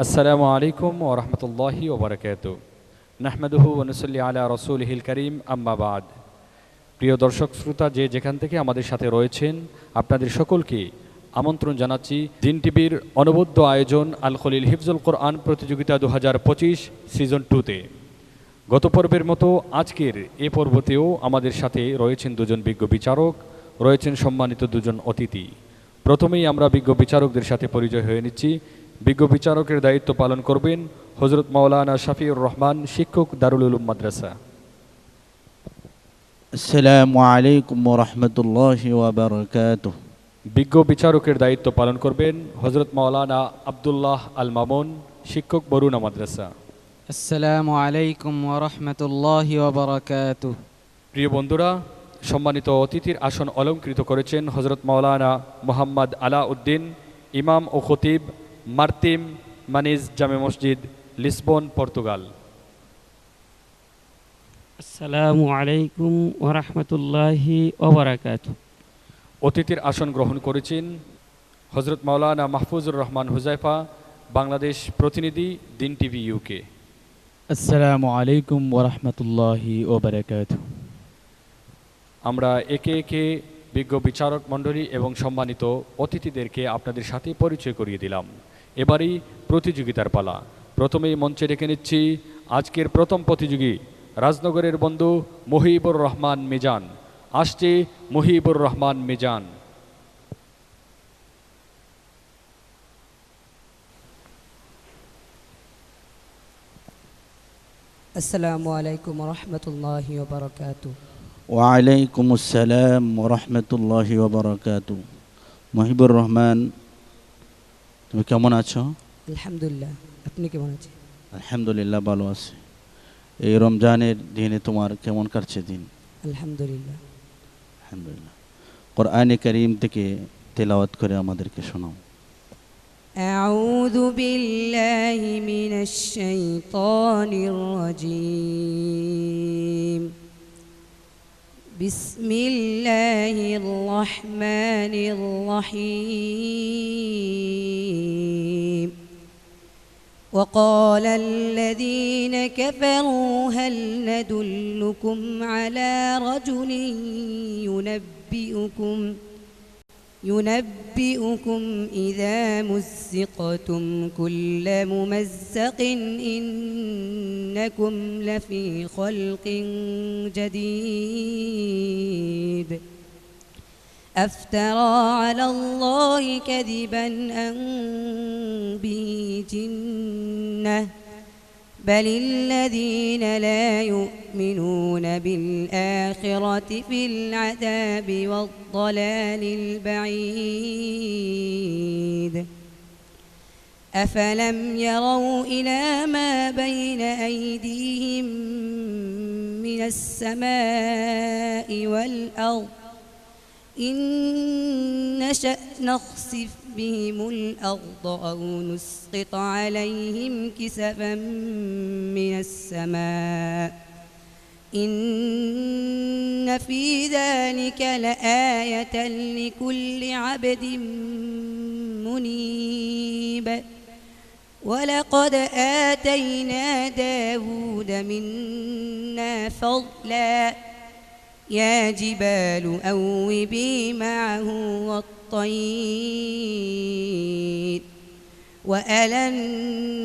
আসসালামু আলাইকুম ওয়া রাহমাতুল্লাহি ওয়া বারাকাতুহু। নাহমাদুহু ওয়া নুসাল্লি আলা রাসূলিহিল কারীম, আম্মা বাদ। প্রিয় দর্শক শ্রোতা, যে যেখান থেকে আমাদের সাথে রয়েছেন, আপনাদের সকলকে আমন্ত্রণ জানাচ্ছি দিন টিভির অনবদ্য আয়োজন আল খলিল হিফজুল কোরআন প্রতিযোগিতা 2025 সিজন 2-তে। গত পর্বের মতো আজকের এ পর্বতেও আমাদের সাথে রয়েছেন দুজন বিজ্ঞ বিচারক, রয়েছেন সম্মানিত দুজন অতিথি। প্রথমেই আমরা বিজ্ঞ বিচারকদের সাথে পরিচয় হয়ে নিচ্ছি। বিজ্ঞ বিচারকের দায়িত্ব পালন করবেন হযরত মাওলানা শাফিউর রহমান, শিক্ষক, দারুল উলুম মাদ্রাসা। আসসালামু আলাইকুম ওয়া রাহমাতুল্লাহি ওয়া বারাকাতুহু। বিজ্ঞ বিচারকের দায়িত্ব পালন করবেন হযরত মাওলানা আব্দুল্লাহ আল মামুন, শিক্ষক, বরুণা মাদ্রাসা। আসসালামু আলাইকুম ওয়া রাহমাতুল্লাহি ওয়া বারাকাতুহু। প্রিয় বন্ধুরা, সম্মানিত অতিথির আসন অলংকৃত করেছেন হযরত মাওলানা মুহাম্মদ আলাউদ্দিন, ইমাম ও খতিব, মার্তিম মানিজ জামে মসজিদ, লিসবন, পর্তুগাল। আসসালামু আলাইকুম ওয়া রাহমাতুল্লাহি ওয়া বারাকাতুহু। অতিথির আসন গ্রহণ করেছেন হযরত মাওলানা মাহফুজুর রহমান হুজাইফা, বাংলাদেশ প্রতিনিধি, দিন টিভি ইউকে। আসসালামু আলাইকুম ওয়া রাহমাতুল্লাহি ওয়া বারাকাতুহু। আমরা একে একে বিজ্ঞ বিচারক মণ্ডলী এবং সম্মানিত অতিথিদেরকে আপনাদের সাথে পরিচয় করিয়ে দিলাম। এবারই প্রতিযোগিতার পালা। প্রথমেই মঞ্চে ডেকে নিচ্ছি আজকের প্রথম প্রতিযোগী, রাজনগরের বন্ধু মুহিবুর রহমান মিজান। আসছে মুহিবুর রহমান মিজান। আসসালামু আলাইকুম ওয়া রাহমাতুল্লাহি ওয়া বারাকাতুহু। ওয়া আলাইকুম আসসালাম ওয়া রাহমাতুল্লাহি ওয়া বারাকাতুহু। মুহিবুর রহমান, তুমি কেমন আছো? আলহামদুলিল্লাহ, আপনি কেমন আছেন? আলহামদুলিল্লাহ, ভালো আছি। এই রমজানের দিনে তোমার কেমন কাটছে দিন? আলহামদুলিল্লাহ। আলহামদুলিল্লাহ। কোরআনে কারীম থেকে তেলাওয়াত করে আমাদেরকে শোনাও। আউযু বিল্লাহি মিনাশ শাইতানির রাজীম। বিসমিল্লাহির রহমানির রহিম। وقال الذين كفروا هل ندلكم على رجل ينبئكم إذا مزقتم كل ممزق إنكم لفي خلق جديد أفترى على الله كذبا أم به جنة بل الذين لا يؤمنون بالآخرة في العذاب والضلال البعيد أفلم يروا إلى ما بين أيديهم من السماء والأرض إن نشأ نخسف بهم الأرض أو نسقط عليهم كسفا من السماء إن في ذلك لآية لكل عبد منيب ولقد آتينا داود منا فضلا يا جبال أوبي معه والطير وألنا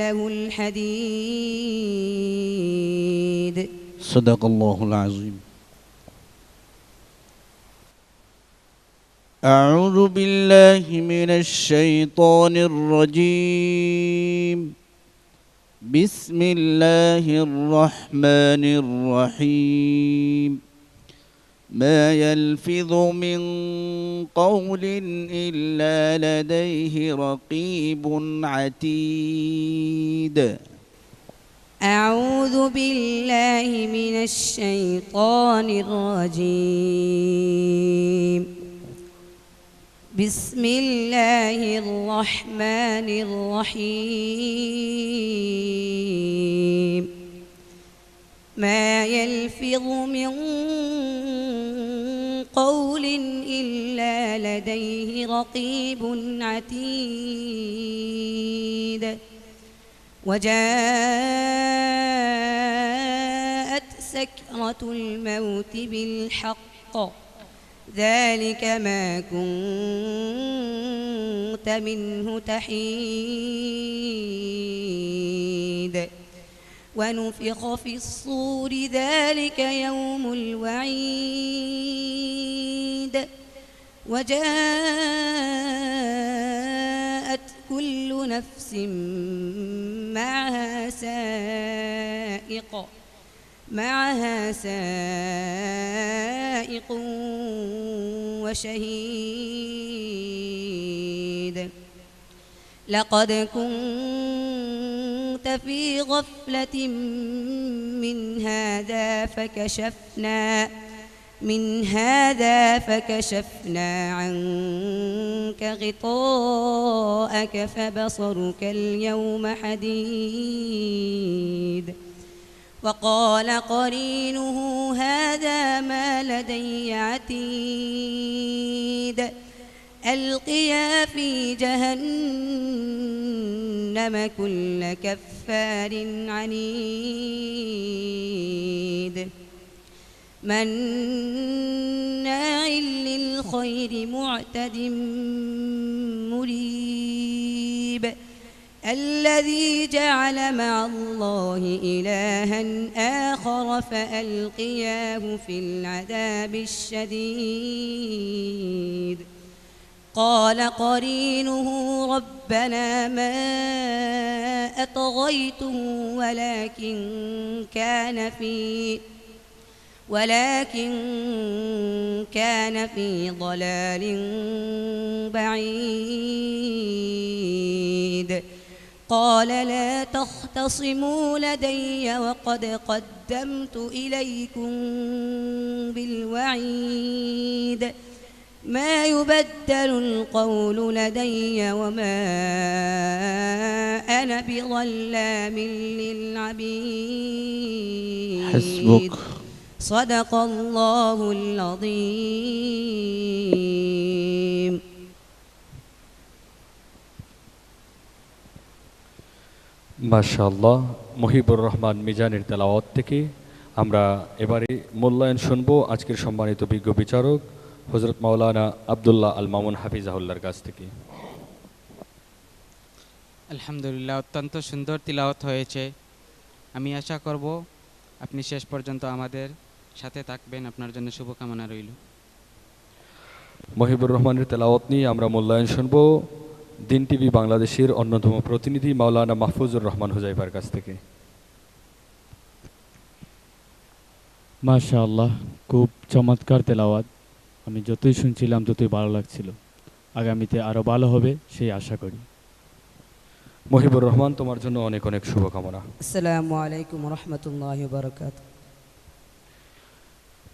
له الحديد. صدق الله العظيم. أعوذ بالله من الشيطان الرجيم. بسم الله الرحمن الرحيم. ما يلفظ من قول إلا لديه رقيب عتيد. أعوذ بالله من الشيطان الرجيم. بسم الله الرحمن الرحيم. ما يلفظ من قول إلا لديه رقيب عتيد وجاءت سكرة الموت بالحق ذلك ما كنت منه تحيد ونفخ في الصور ذلك يوم الوعيد وجاءت كل نفس معها سائق وشهيد لقد كنت في غفلة من هذا فكشفنا عنك غطاءك فبصرك اليوم حديد وقال قرينه هذا ما لدي عتيد ألقيا في جهنم كل كفار عنيد مناع للخير معتد مريب الذي جعل مع الله إلها آخر فألقياه في العذاب الشديد قال قرينه ربنا ما أطغيته ولكن كان في ضلال بعيد قال لا تختصموا لدي وقد قدمت إليكم بالوعيد ما يبدل القول لدي وما أنا بظلام للعبيد حسبك. صدق الله العظيم মাশাআল্লাহ, মহিবুর রহমান মিজানের তেলাওয়াত থেকে আমরা এবারে মূল্যায়ন শুনব আজকের সম্মানিত বিজ্ঞ বিচারক হযরত মাওলানা আব্দুল্লাহ আল মামুন হাফিজাহুল্লাহর কাছ থেকে। আলহামদুলিল্লাহ, অত্যন্ত সুন্দর তিলাওয়াত হয়েছে। আমি আশা করব আপনি শেষ পর্যন্ত আমাদের সাথে থাকবেন। আপনার জন্য শুভকামনা রইল। মহিবুর রহমানের তেলাওয়াত নিয়ে আমরা মূল্যায়ন শুনব দিন টিভি বাংলাদেশের অন্যতম প্রতিনিধি মাওলানা মাহফুজুর রহমান হুজাইফার কাছ থেকে। মাশাআল্লাহ, খুব চমৎকার তেলাওয়াত। আমি যতই শুনছিলাম ততই ভালো লাগছিল। আগামীতে আরও ভালো হবে সেই আশা করি। মহিবুর রহমান, তোমার জন্য অনেক অনেক শুভকামনা। আসসালামু আলাইকুম রহমতুল্লাহি ওয়া বারাকাতুহু।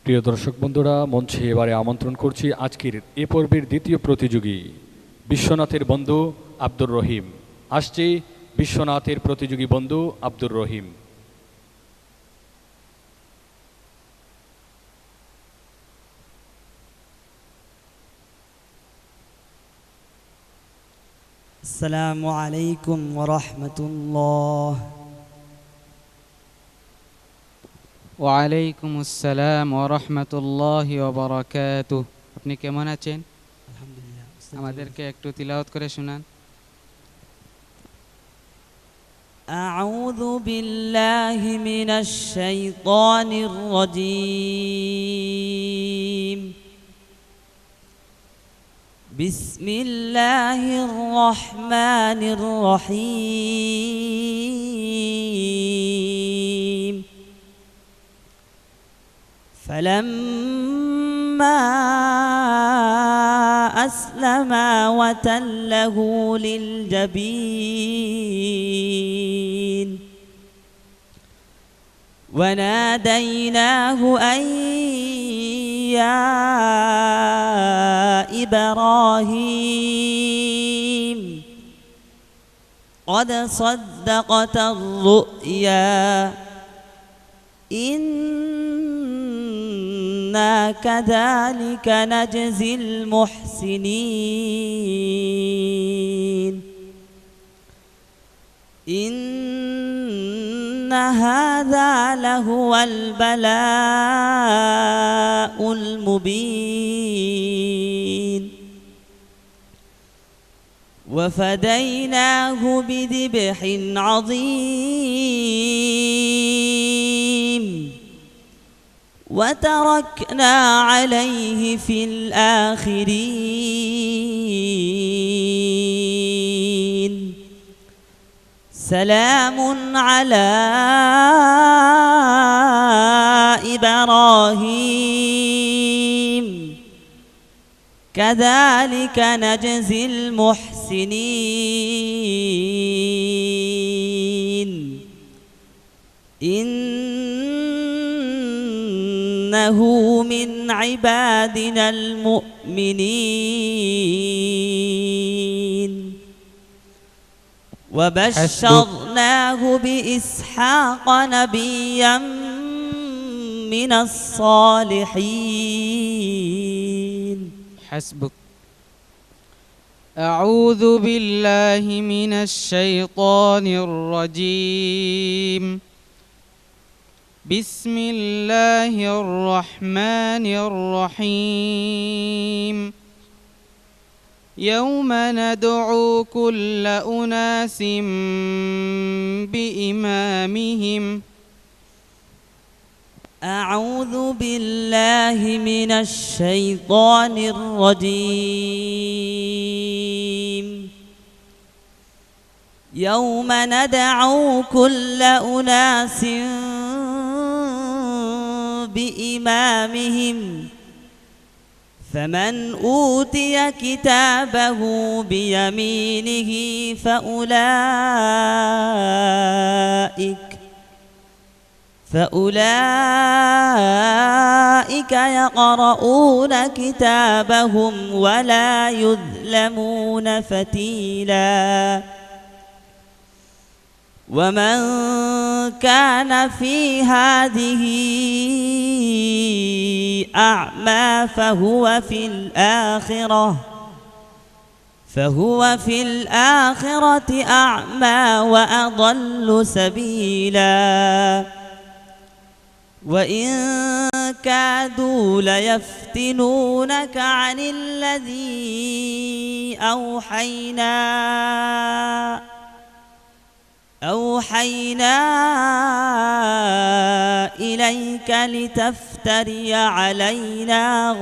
প্রিয় দর্শক বন্ধুরা, মঞ্চে এবারে আমন্ত্রণ করছি আজকের এ পর্বের দ্বিতীয় প্রতিযোগী বিশ্বনাথের বন্ধু আব্দুর রহিম। আসছে বিশ্বনাথের প্রতিযোগী বন্ধু আব্দুর রহিম। আসসালামু আলাইকুম ওয়া রাহমাতুল্লাহ। ওয়ালাইকুম আসসালাম ওয়া রাহমাতুল্লাহি ওয়া বারাকাতুহু। আপনি কেমন আছেন? আলহামদুলিল্লাহ। আমাদেরকে একটু তিলাওয়াত করে শোনান। আউযু বিল্লাহি মিনাশ শাইতানির রাজীম। বিসমিল্লাহির রহমানির রহিম। فلما أسلما وتله للجبين وناديناه أن يا إبراهيم قد صدقت الرؤيا إنا إنا كذلك نجزي المحسنين إن هذا لهو البلاء المبين وفديناه بذبح عظيم وتركنا عليه في الآخرين سلام على إبراهيم كذلك نجزي المحسنين إنه من عبادنا المؤمنين وبشرناه بإسحاق نبيا من الصالحين حسبك. أعوذ بالله من الشيطان الرجيم. بسم الله الرحمن الرحيم. يوم ندعو كل أناس بإمامهم. أعوذ بالله من الشيطان الرجيم. يوم ندعو كل أناس بإمامهم فمن أوتي كتابه بيمينه فأولئك يقرؤون كتابهم ولا يظلمون فتيلا ومن كان في هذه أعمى فهو في الآخرة أعمى وأضل سبيلا وإن كادوا ليفتنونك عن الذي أوحينا إليك لتفتري علينا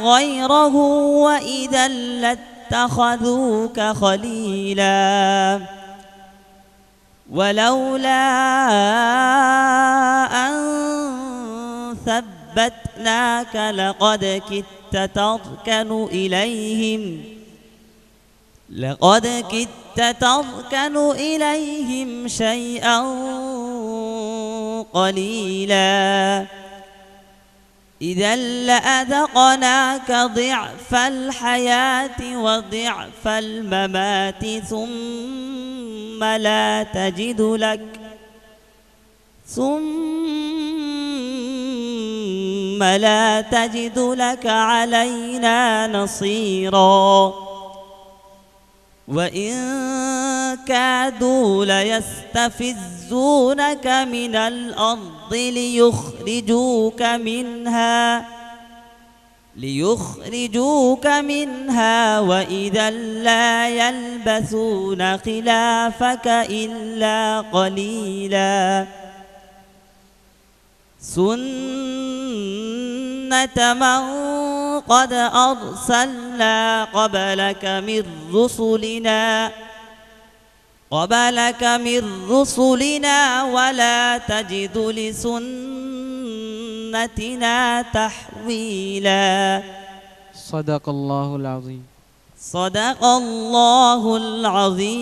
غيره وإذا لاتخذوك خليلا ولولا أن ثبتناك لقد كدت تركن إليهم شيئا قليلا إذا لأذقناك ضعف الحياة وضعف الممات ثم لا تجد لك علينا نصيرا وإن كادوا ليستفزونك من الأرض ليخرجوك منها وإذا لا يلبثون خلافك إلا قليلا سنة من قد أرسلنا قبلك من رسلنا ولا تجد لسنتنا تحويلا صدق الله العظيم. صدق الله العظيم.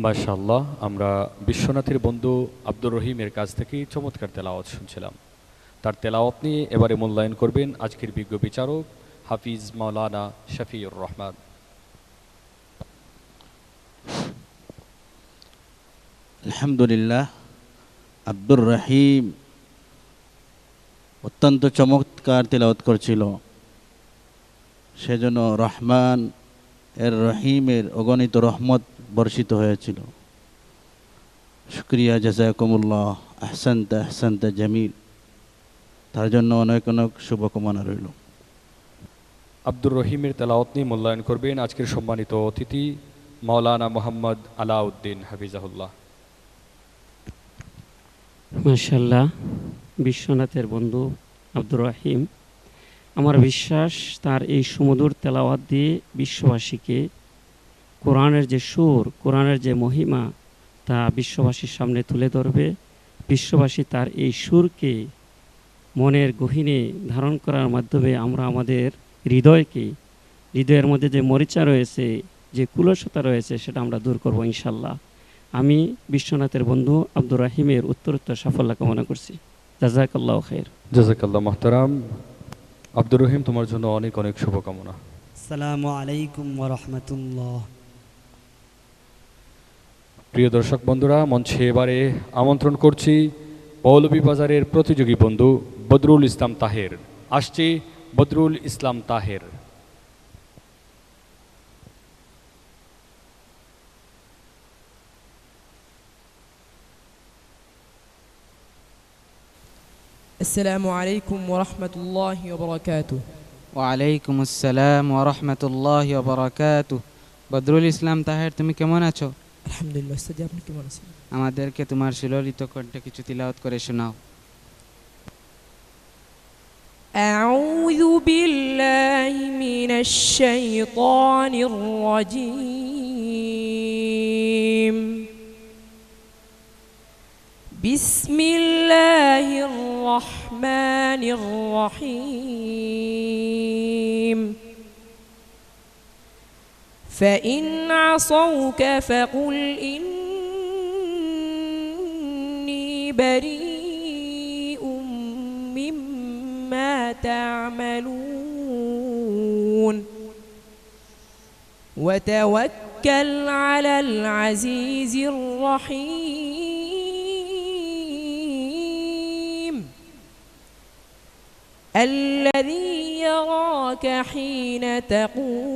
মাশাআল্লাহ, আমরা বিশ্বনাথের বন্ধু আব্দুর রহিমের কাছ থেকে চমৎকার তেলাওয়াত শুনছিলাম। তার তেলাওয়াত নিয়ে এবারে মূল্যায়ন করবেন আজকের বিজ্ঞ বিচারক হাফিজ মাওলানা শফিউর রহমান। আলহামদুলিল্লাহ, আব্দুর রহিম অত্যন্ত চমৎকার তেলাওয়াত করছিল, সেজন্য রহমান এর রহিমের অগণিত রহমত বর্ষিত হয়েছিল। শুক্রিয়া, জাযাকুমুল্লাহ, আহসানতা আহসানতা জামিল। তার জন্য অনেক অনেক শুভকামনা রইল। আব্দুর রহিমের তেলাওয়াত নিয়ে মূল্যায়ন করবেন আজকের সম্মানিত অতিথি মাওলানা মোহাম্মদ আলাউদ্দিন হাফিজাহুল্লাহ। মাশাআল্লাহ, বিশ্বনাথের বন্ধু আব্দুর রহিম, আমার বিশ্বাস তার এই সুমধুর তেলাওয়াত দিয়ে বিশ্ববাসীকে কোরআনের যে সুর, কোরআনের যে মহিমা তা বিশ্ববাসীর সামনে তুলে ধরবে। বিশ্ববাসী তার এই সুরকে মনের গহীনে ধারণ করার মাধ্যমে আমরা আমাদের হৃদয়ের মধ্যে যে মরিচা রয়েছে, যে কুলসতা রয়েছে, সেটা আমরা দূর করব ইনশাল্লাহ। আমি বিশ্বনাথের বন্ধু আব্দুর রহিমের উত্তরোত্তর সাফল্য কামনা করছি। জাযাকাল্লাহু খাইর। জাযাকাল্লাহ মুহতারাম। আব্দুর রহিম, তোমার জন্য অনেক অনেক শুভকামনা। আসসালামু আলাইকুম ওয়া রাহমাতুল্লাহ। প্রিয় দর্শক বন্ধুরা, মঞ্চে এবারে আমন্ত্রণ করছি মৌলভীবাজারের প্রতিযোগী বন্ধু বদরুল ইসলাম তাহের। আসছে বদরুল ইসলাম তাহের। السلام عليكم ورحمة الله وبركاته. ওয়ালাইকুম আসসালাম ওয়া রাহমাতুল্লাহি ওয়া বারাকাতুহু। বদরুল ইসলাম তাহের, তুমি কেমন আছো? الحمد لله. استاذ আপনি কেমন আছেন? আমাদেরকে তোমার সুললিত কণ্ঠে কিছু তিলাওয়াত করে শোনাও। أعوذ بالله من الشيطان الرجيم. بسم الله الرحمن الرحيم. فإن عصوك فقل إني بريء مما تعملون وتوكل على العزيز الرحيم الذي يراك حين تقوم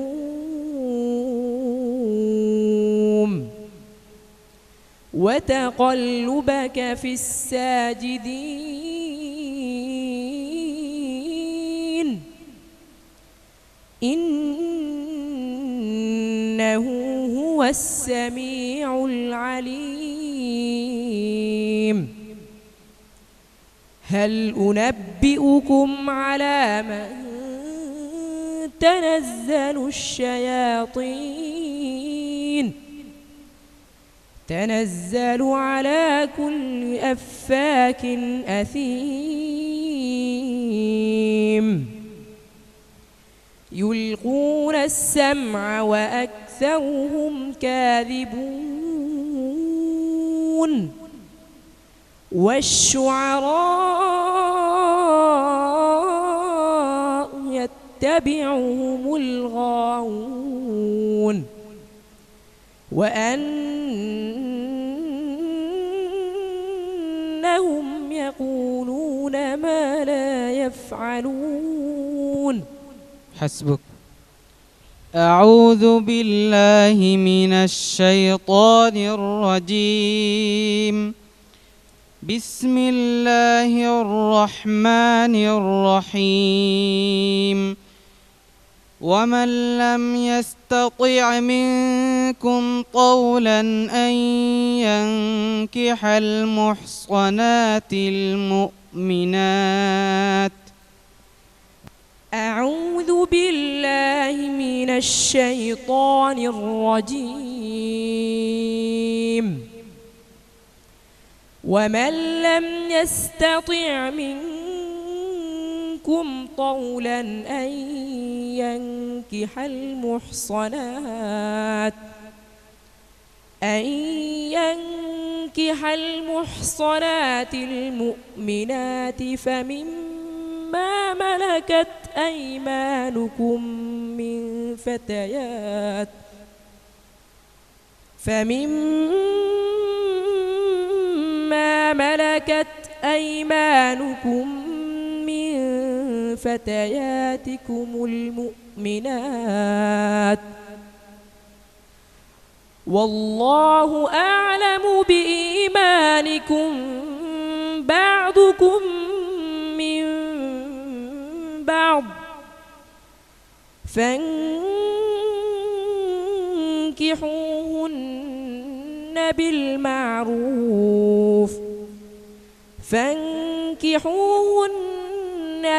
وتقلبك في الساجدين إنه هو السميع العليم. هل أنبئكم على من تنزل الشياطين تنزل على كل أفاك أثيم يلقون السمع وأكثرهم كاذبون والشعراء يتبعهم الغاوون وأنهم يقولون ما لا يفعلون. حسبك. أعوذ بالله من الشيطان الرجيم. بسم الله الرحمن الرحيم. ومن لم يستطع منكم طولا أن ينكح المحصنات المؤمنات. أعوذ بالله من الشيطان الرجيم. ومن لم يستطع منكم طولا أن ينكح المحصنات فانكح المحصنات المؤمنات فمما ملكت أيمانكم من فتيات فتياتكم المؤمنات والله أعلم بإيمانكم بعضكم من بعض فانكحوهن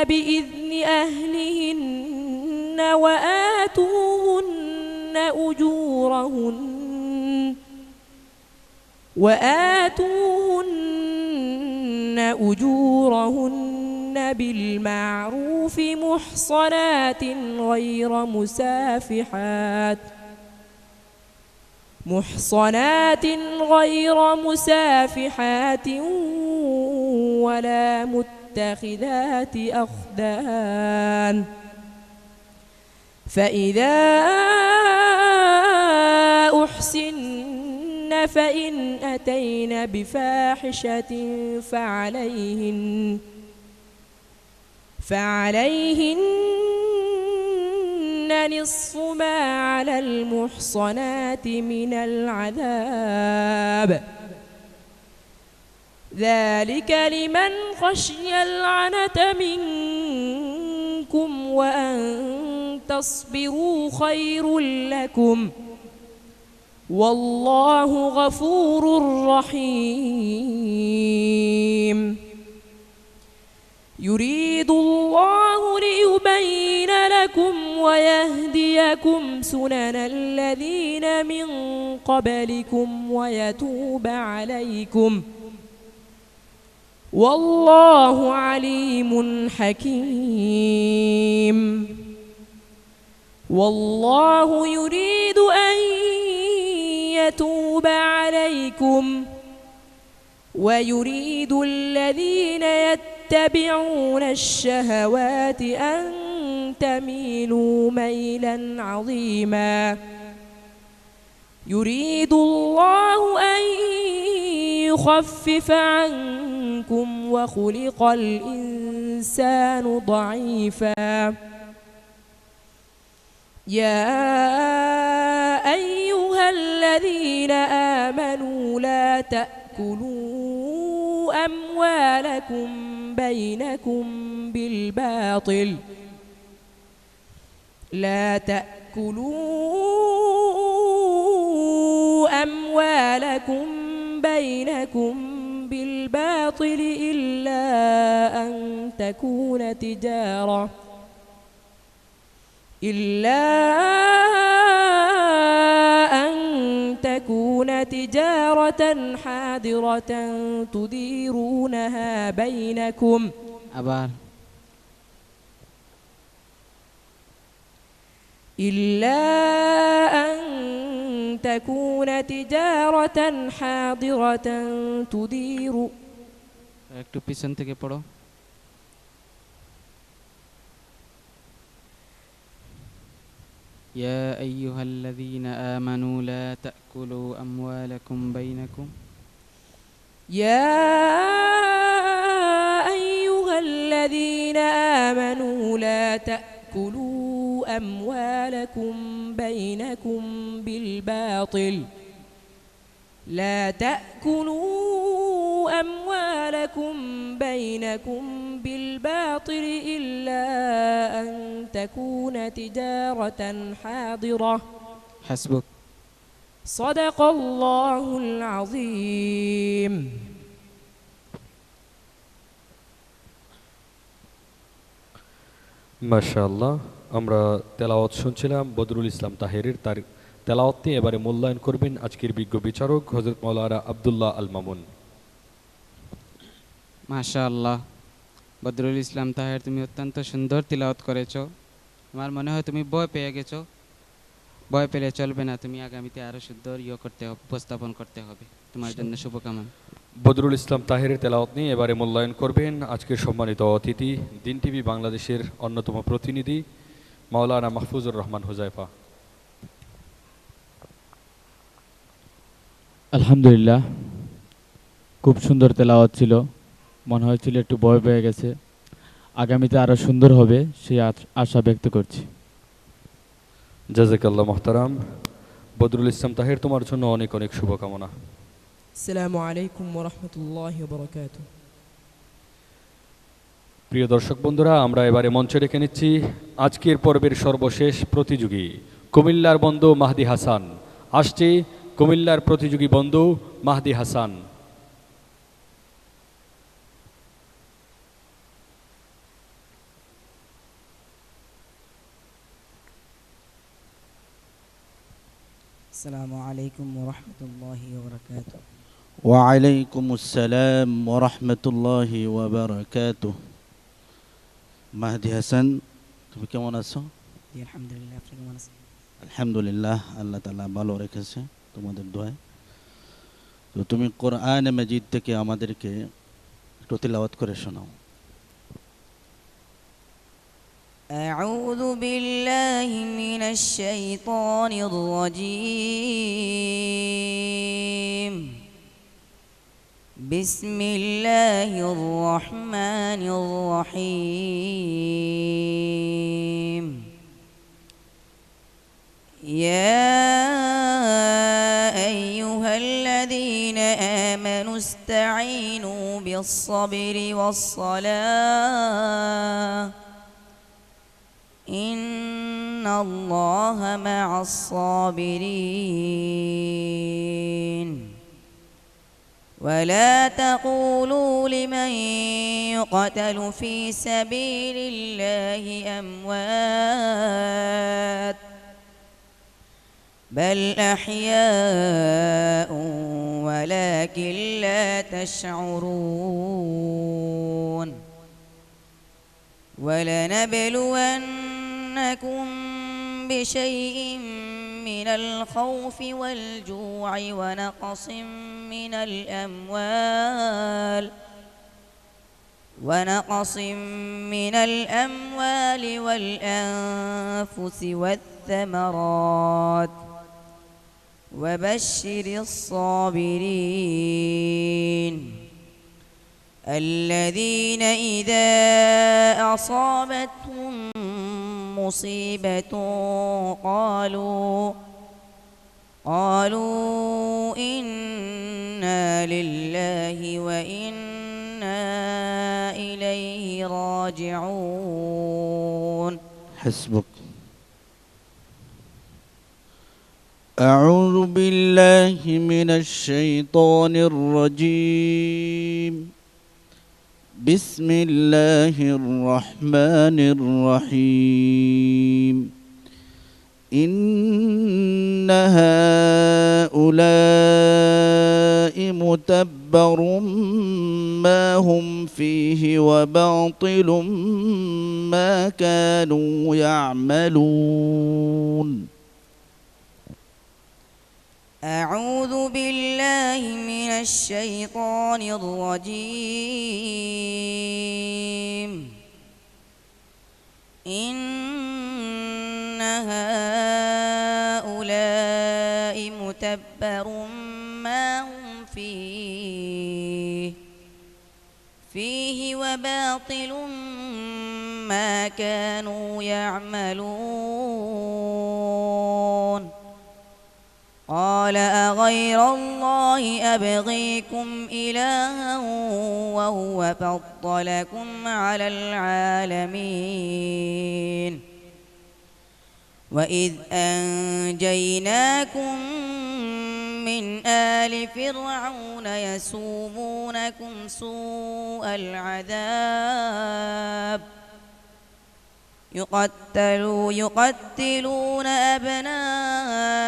بإذن أهلهن وآتوهن أجورهن بالمعروف محصنات غير مسافحات ولا متخذات أخدان فإذا أحسن فإن أتين بفاحشة فعليهن نصف ما على المحصنات من العذاب ذلك لمن خشي العنة منكم وأن تصبروا خير لكم والله غفور رحيم يريد الله ليبين لكم ويهديكم سنن الذين من قبلكم ويتوب عليكم والله عليم حكيم والله يريد أن يتوب عليكم ويريد الذين يتبعون الشهوات أن تميلوا ميلا عظيما يريد الله أن يخفف عنكم وخلق الإنسان ضعيفا يا أيها الذين آمنوا لا تأكلوا أموالكم بينكم بالباطل إلا أن تكون تجارة حاضرة تديرونها بينكم একটু পিছন থেকে পড়ো يا أيها الذين آمنوا لا تأكلوا أموالكم بينكم بالباطل إلا أن تكون تجارة حاضرة حسبك صدق الله العظيم মাশাআল্লাহ আমরা তেলাওয়াত শুনছিলাম বদরুল ইসলাম তাহেরের তার তেলাওয়াত নিয়ে এবারে মূল্যায়ন করবেন আজকের বিজ্ঞ বিচারক হযরত মাওলানা আব্দুল্লাহ আল মামুন মাশাআল্লাহ বদরুল ইসলাম তাহের তুমি অত্যন্ত সুন্দর তিলাওয়াত করেছো আমার মনে হয় তুমি বই পেয়ে গেছো ভয় পেলে চলবে না, তুমি আগামীতে আরো সুন্দর করতে হবে, উপস্থাপন করতে হবে। তোমার জন্য শুভকামনা। বদরুল ইসলাম তাহেরের তেলাওয়াত নিয়ে এবারে মূল্যায়ন করবেন আজকের সম্মানিত অতিথি দিন টিভি বাংলাদেশের অন্যতম প্রতিনিধি মাওলানা মাহফুজুর রহমান হুজাইফা। আলহামদুলিল্লাহ, খুব সুন্দর তেলাওয়াত ছিল। মনে হয়েছিল একটু ভয় পেয়ে গেছে, আগামীতে আরও সুন্দর হবে সেই আশা ব্যক্ত করছি। জাযাকাল্লাহ মুহতারাম। বদরুল ইসলাম তাহের, তোমার জন্য অনেক অনেক শুভকামনা। আসসালামু আলাইকুম ওয়া রাহমাতুল্লাহি ওয়া বারাকাতুহু। প্রিয় দর্শক বন্ধুরা, আমরা এবারে মঞ্চে রেখে নিচ্ছি আজকের পর্বের সর্বশেষ প্রতিযোগী কুমিল্লার বন্ধু মাহদি হাসান। আসছে কুমিল্লার প্রতিযোগী বন্ধু মাহদি হাসান। আসসালামু আলাইকুম ওয়া রাহমাতুল্লাহি ওয়া বারাকাতুহু। ওয়ালাইকুম আসসালাম ওয়া রাহমাতুল্লাহি ওয়া বারাকাতুহু। মাহদি হাসান, তুমি কেমন আছো? জি আলহামদুলিল্লাহ, আপনি কেমন আছেন? আলহামদুলিল্লাহ, আল্লাহ তাআলা ভালো রেখেছে তোমাদের দোয়ায়। তো তুমি কোরআনে মাজিদ থেকে আমাদেরকে একটু তিলাওয়াত করে শোনাও। أعوذ بالله من الشيطان الرجيم. بسم الله الرحمن الرحيم. يا أيها الذين آمنوا استعينوا بالصبر والصلاة إن الله مع الصابرين. ولا تقولوا لمن يقتل في سبيل الله أموات بل أحياء ولكن لا تشعرون. ولنبلونكم بشيء من الخوف والجوع ونقص من الأموال والأنفس والثمرات وبشر الصابرين الذين إذا أصابتهم مصيبة قالوا إنا لله وإنا إليه راجعون. حسبك. أعوذ بالله من الشيطان الرجيم. بسم الله الرحمن الرحيم. إن هؤلاء متبر ما هم فيه وباطل ما كانوا يعملون. أعوذ بالله من الشيطان الرجيم. إن هؤلاء متبر ما هم فيه وباطل ما كانوا يعملون. قال أغير الله أبغيكم إلها وهو فضلكم على العالمين. وإذ أنجيناكم من آل فرعون يسومونكم سوء العذاب يقتلون أبناءكم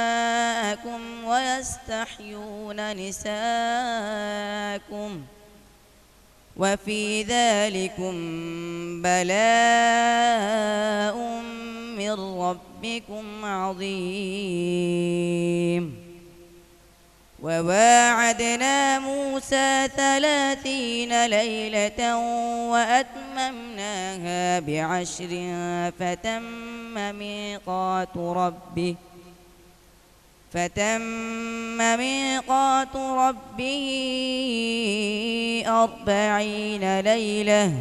ويستحيون نساءكم وفي ذلكم بلاء من ربكم ربكم عظيم وواعدنا موسى 30 ليلة وأتممناها ب10 فتم ميقات ربه 40 ليلة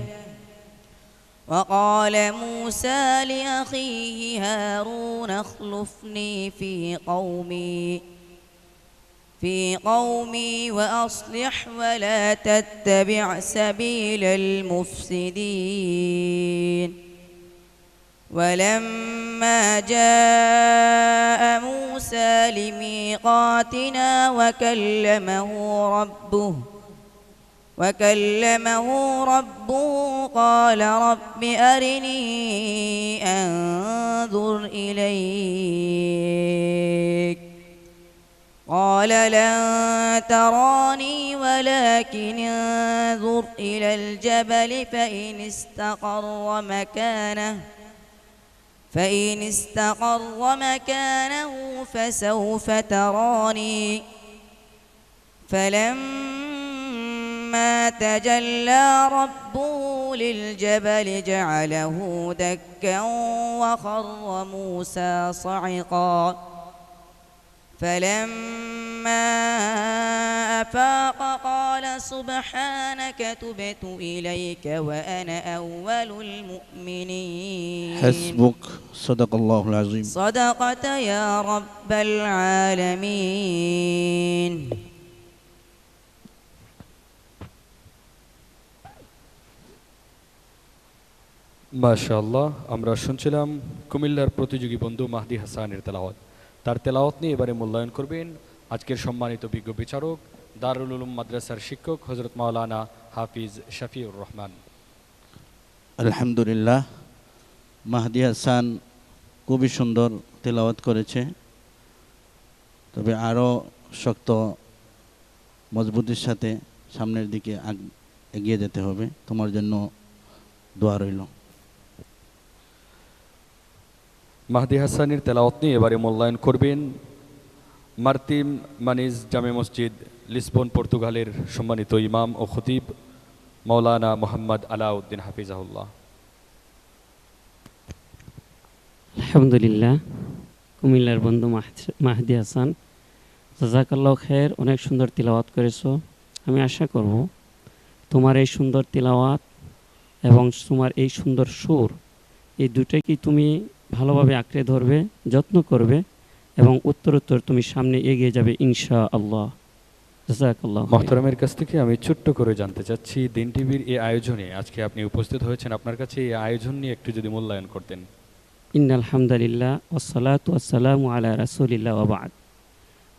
وقال موسى لأخيه هارون اخلفني في قومي وأصلح ولا تتبع سبيل المفسدين ولما جاء موسى لميقاتنا وكلمه ربه قال رب أرني أنظر إليك قال لن تراني ولكن انظر إلى الجبل فإن استقر مكانه فسوف تراني فلما تجلى ربه للجبل جعله دكا وخر موسى صعقا فلما أفاق قال سبحانك تبت إليك وأنا أول المؤمنين حسبك صدق الله العظيم صدقت يا رب العالمين মাশাআল্লাহ, আমরা শুনছিলাম কুমিল্লার প্রতিযোগী বন্ধু মাহদি হাসানের তেলাওয়াত। তার তেলাওয়াত নিয়ে এবারে মূল্যায়ন করবেন আজকের সম্মানিত বিজ্ঞ বিচারক দারুল উলুম মাদ্রাসার শিক্ষক হযরত মাওলানা হাফিজ শফিউর রহমান। আলহামদুলিল্লাহ, মাহদি হাসান খুবই সুন্দর তেলাওয়াত করেছে, তবে আরও শক্ত মজবুতির সাথে সামনের দিকে এগিয়ে যেতে হবে। তোমার জন্য দোয়া রইল। মাহদি হাসানের তেলাওয়াত নিয়ে এবারে মূল্যায়ন করবেন মার্তিম মানিজ জামে মসজিদ লিসবন পর্তুগালের সম্মানিত ইমাম ও খতিব মাওলানা মোহাম্মদ আলাউদ্দিন হাফিজাহুল্লাহ। আলহামদুলিল্লাহ, কুমিল্লার বন্ধু মাহদি হাসান, জাযাকাল্লাহ খায়ের, অনেক সুন্দর তিলাওয়াত করেছো। আমি আশা করব তোমার এই সুন্দর তিলাওয়াত এবং তোমার এই সুন্দর সুর, এই দুটাকেই তুমি ভালোভাবে আঁকড়ে ধরবে, যত্ন করবে এবং উত্তরোত্তর তুমি সামনে এগিয়ে যাবে ইনশাআল্লাহ। জাযাকাল্লাহ। মোহতারামের কাছ থেকে আমি ছোট্ট করে জানতে চাচ্ছি, দিন টিভির এই আয়োজনে আজকে আপনি উপস্থিত হয়েছেন, আপনার কাছে এই আয়োজন নিয়ে একটু যদি মূল্যায়ন করতেন। ইন্নাল হামদুলিল্লাহ ওয়াসসালাতু ওয়াসসালামু আলা রাসূলিল্লাহ ওয়া বা'দ।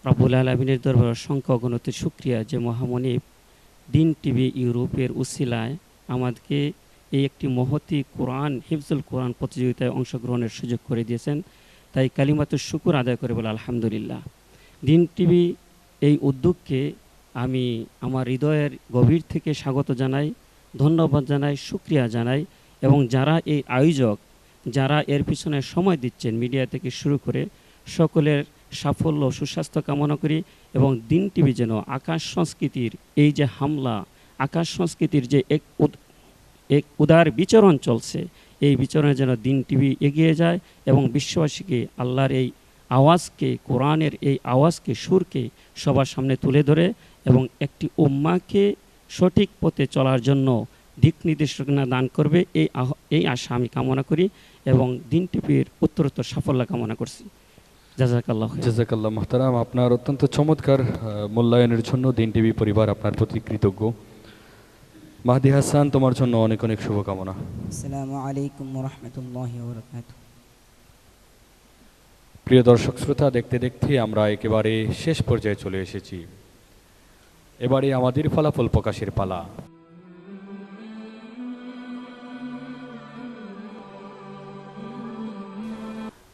রব্বুল আলামিনের দরবারে অসংখ্য অগণিত শুকরিয়া যে মহামনিব দিন টিভি ইউরোপের উসিলায় আমাদেরকে এই একটি মহতি কোরআন হিফজুল কোরআন প্রতিযোগিতায় অংশগ্রহণের সুযোগ করে দিয়েছেন। তাই কালিমাতুশ শুকর আদায় করে বলে আলহামদুলিল্লাহ। দিন টিভি এই উদ্যোগকে আমি আমার হৃদয়ের গভীর থেকে স্বাগত জানাই, ধন্যবাদ জানাই, শুকরিয়া জানাই এবং যারা এই আয়োজক, যারা এর পিছনে সময় দিচ্ছেন মিডিয়া থেকে শুরু করে, সকলের সাফল্য সুস্বাস্থ্য কামনা করি এবং দিন টিভি যেন আকাশ সংস্কৃতির এই যে হামলা, আকাশ সংস্কৃতির যে এক উদার বিচরণ চলছে, এই বিচরণে যেন দিন টিভি এগিয়ে যায় এবং বিশ্ববাসীকে আল্লাহর এই আওয়াজকে, কোরআনের এই আওয়াজকে, সুরকে সবার সামনে তুলে ধরে এবং একটি উম্মাহকে সঠিক পথে চলার জন্য দিক নির্দেশনা দান করবে, এই আশা আমি কামনা করি এবং দিন টিভির উত্তরোত্তর সাফল্য কামনা করছি। জাযাকাল্লাহ। জাযাকাল্লাহ মুহতারাম, আপনার অত্যন্ত চমৎকার মূল্যায়নের জন্য দিন টিভি পরিবার আপনার প্রতি কৃতজ্ঞ। মাহদি হাসান, তোমার জন্য অনেক অনেক শুভকামনা। আসসালামু আলাইকুম ওয়া রাহমাতুল্লাহি ওয়া বারাকাতুহু। প্রিয় দর্শক শ্রোতা, দেখতে দেখতে আমরা একেবারে শেষ পর্যায়ে চলে এসেছি। এবারে আমাদের ফলাফল প্রকাশের পালা।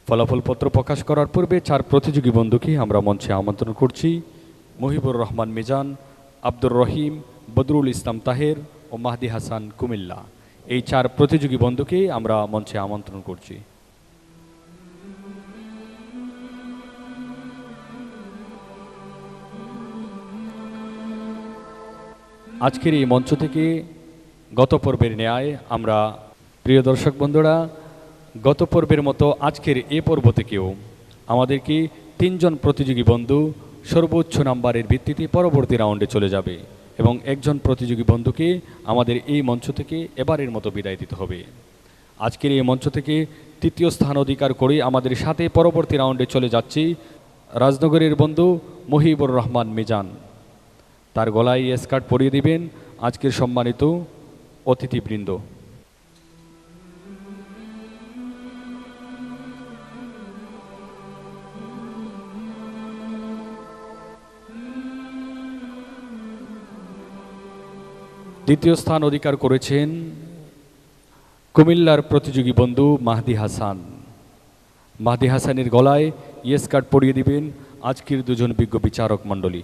ফলাফল পত্র প্রকাশ করার পূর্বে 4 প্রতিযোগী বন্ধুকে আমরা মঞ্চে আমন্ত্রণ করছি। মহিবুর রহমান মিজান, আব্দুর রহিম, বদরুল ইসলাম তাহের ও মাহদি হাসান কুমিল্লা, এই 4 প্রতিযোগী বন্ধুকে আমরা মঞ্চে আমন্ত্রণ করছি। ইন্নাল হামদুলিল্লাহ ওয়াসসালাতু ওয়াসসালামু আলা রাসূলিল্লাহ ওয়া বা'দ। রব্বুল আলামিনের দরবারে অসংখ্য অগণিত শুকরিয়া যে মহামনিব দিন টিভি ইউরোপের উসিলায় আমাদেরকে এই একটি মহতি কোরআন হিফজুল কোরআন প্রতিযোগিতায় অংশগ্রহণের সুযোগ করে দিয়েছেন। তাই কালিমাতুশ শুকর আদায় করে বলে আলহামদুলিল্লাহ। আজকের এই মঞ্চ থেকে গত পর্বের ন্যায় আমরা প্রিয় দর্শক বন্ধুরা গত পর্বের মতো আজকের এ পর্ব থেকেও আমাদেরকে 3 জন প্রতিযোগী বন্ধু সর্বোচ্চ নাম্বারের ভিত্তিতে পরবর্তী রাউন্ডে চলে যাবে এবং একজন প্রতিযোগী বন্ধুকে আমাদের এই মঞ্চ থেকে এবারের মতো বিদায় দিতে হবে। আজকের এই মঞ্চ থেকে 3য় স্থান অধিকার করে আমাদের সাথে পরবর্তী রাউন্ডে চলে যাচ্ছি রাজনগরের বন্ধু মহিবুর রহমান মিজান। তার গলায় স্কার্ট পরিয়ে দিবেন আজকের সম্মানিত অতিথিবৃন্দ। দ্বিতীয় স্থান অধিকার করেছেন কুমিল্লার প্রতিযোগী বন্ধু মাহদি হাসান। মাহদি হাসানের গলায় স্কার্ট পরিয়ে দিবেন আজকের 2 জন বিজ্ঞ বিচারক মণ্ডলী।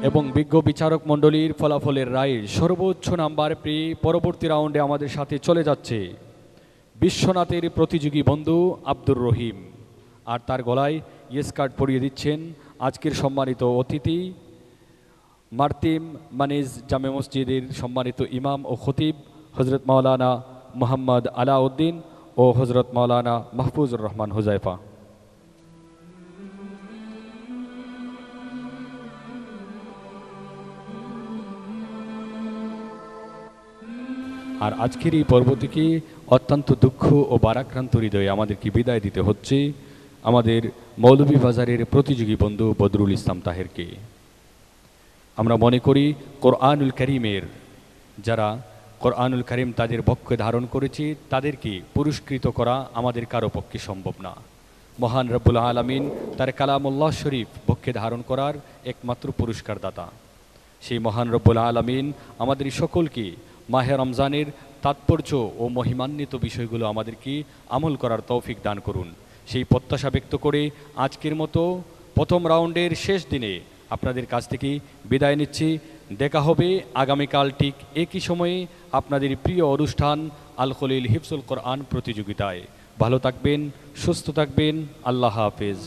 এবং বিজ্ঞ বিচারক মণ্ডলীর ফলাফলের রায়ে সর্বোচ্চ নাম্বার পেয়ে পরবর্তী রাউন্ডে আমাদের সাথে চলে যাচ্ছে বিশ্বনাথের প্রতিযোগী বন্ধু আব্দুর রহিম। আর তার গলায় স্কার্ট পরিয়ে দিচ্ছেন আজকের সম্মানিত অতিথি মার্তিম মানিজ জামে মসজিদের সম্মানিত ইমাম ও খতিব হজরত মাওলানা মোহাম্মদ আলাউদ্দিন ও হজরত মাওলানা মাহফুজুর রহমান হুজাইফা। আর আজকের এই পর্ব থেকে অত্যন্ত দুঃখ ও বারাক্রান্ত হৃদয়ে আমাদেরকে বিদায় দিতে হচ্ছে আমাদের মৌলভীবাজারের প্রতিযোগী বন্ধু বদরুল ইসলাম তাহেরকে। আমরা মনে করি কোরআনুল কারীমের যারা কোরআনুল কারীম তাদের বক্ষে ধারণ করেছে তাদেরকে পুরস্কৃত করা আমাদের কারো পক্ষে সম্ভব না। মহান রব্বুল আলামিন তার কালামুল্লাহ শরীফ বক্ষে ধারণ করার একমাত্র পুরস্কার দাতা। সেই মহান রব্বুল আলামিন আমাদের সকলকে মাহে রমজানের তাৎপর্য ও মহিমান্বিত বিষয়গুলো আমাদেরকে আমল করার তৌফিক দান করুন। সেই প্রত্যাশা ব্যক্ত করে আজকের মতো প্রথম রাউন্ডের শেষ দিনে আপনাদের কাছ থেকে বিদায় নিচ্ছি। দেখা হবে আগামীকাল ঠিক একই সময়ে আপনাদের প্রিয় অনুষ্ঠান আল খলিল হিফজুল কোরআন প্রতিযোগিতায়। ভালো থাকবেন, সুস্থ থাকবেন। আল্লাহ হাফেজ।